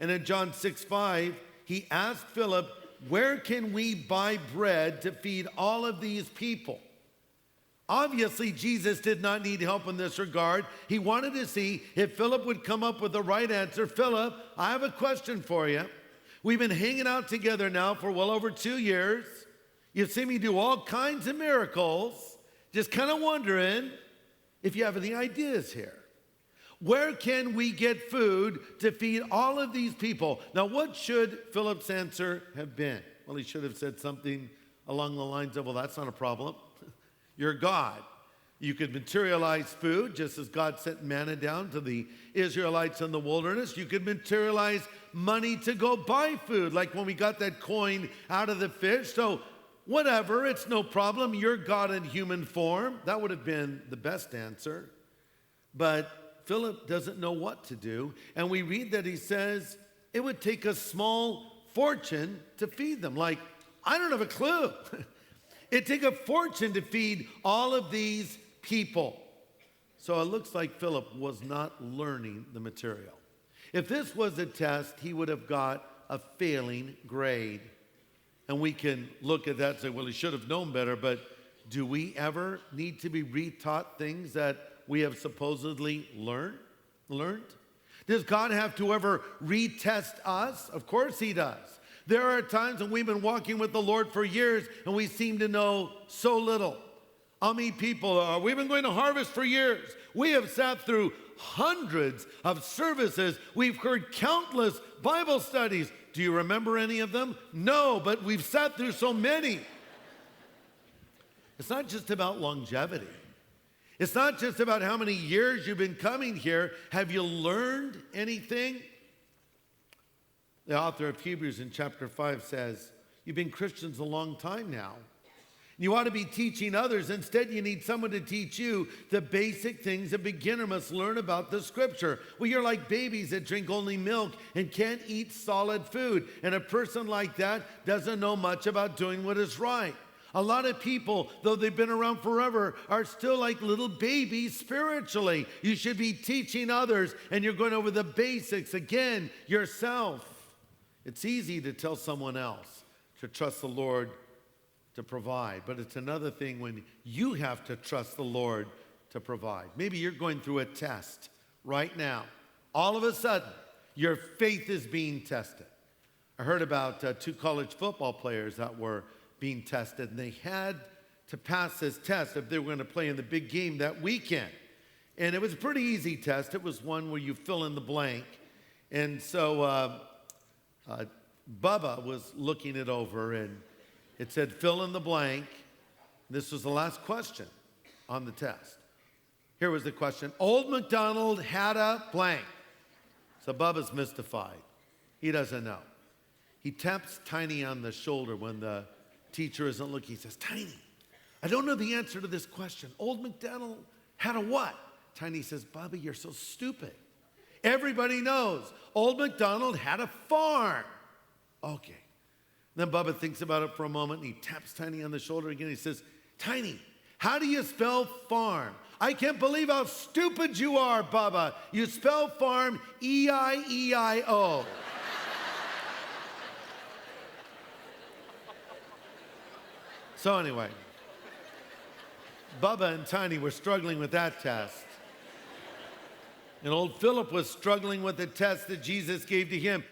And in John 6:5, he asked Philip, where can we buy bread to feed all of these people? Obviously, Jesus did not need help in this regard. He wanted to see if Philip would come up with the right answer. Philip, I have a question for you. We've been hanging out together now for well over 2 years. You've seen me do all kinds of miracles. Just kind of wondering if you have any ideas here. Where can we get food to feed all of these people? Now, what should Philip's answer have been? Well, he should have said something along the lines of, well, that's not a problem. You're God. You could materialize food just as God sent manna down to the Israelites in the wilderness. You could materialize money to go buy food, like when we got that coin out of the fish. So whatever, it's no problem. You're God in human form. That would have been the best answer. But Philip doesn't know what to do. And we read that he says it would take a small fortune to feed them. Like, I don't have a clue. It'd take a fortune to feed all of these people. So it looks like Philip was not learning the material. If this was a test, he would have got a failing grade. And we can look at that and say, well, he should have known better. But do we ever need to be retaught things that we have supposedly learned? Does God have to ever retest us? Of course he does. There are times when we've been walking with the Lord for years and we seem to know so little. How many people we've been going to Harvest for years. We have sat through hundreds of services. We've heard countless Bible studies. Do you remember any of them? No, but we've sat through so many. It's not just about longevity. It's not just about how many years you've been coming here. Have you learned anything? The author of Hebrews in chapter 5 says, you've been Christians a long time now. You ought to be teaching others. Instead, you need someone to teach you the basic things a beginner must learn about the Scripture. Well, you're like babies that drink only milk and can't eat solid food. And a person like that doesn't know much about doing what is right. A lot of people, though they've been around forever, are still like little babies spiritually. You should be teaching others, and you're going over the basics again yourself. It's easy to tell someone else to trust the Lord to provide, but it's another thing when you have to trust the Lord to provide. Maybe you're going through a test right now. All of a sudden, your faith is being tested. I heard about 2 college football players that were being tested, and they had to pass this test if they were going to play in the big game that weekend. And it was a pretty easy test. It was one where you fill in the blank. And so Bubba was looking it over, and it said, fill in the blank. This was the last question on the test. Here was the question. Old MacDonald had a blank. So Bubba's mystified. He doesn't know. He taps Tiny on the shoulder when the teacher isn't looking. He says, Tiny, I don't know the answer to this question. Old MacDonald had a what? Tiny says, Bubba, you're so stupid. Everybody knows. Old MacDonald had a farm. Okay. Then Bubba thinks about it for a moment, and he taps Tiny on the shoulder again. He says, Tiny, how do you spell farm? I can't believe how stupid you are, Bubba. You spell farm E-I-E-I-O. So anyway, Bubba and Tiny were struggling with that test. And old Philip was struggling with the test that Jesus gave to him.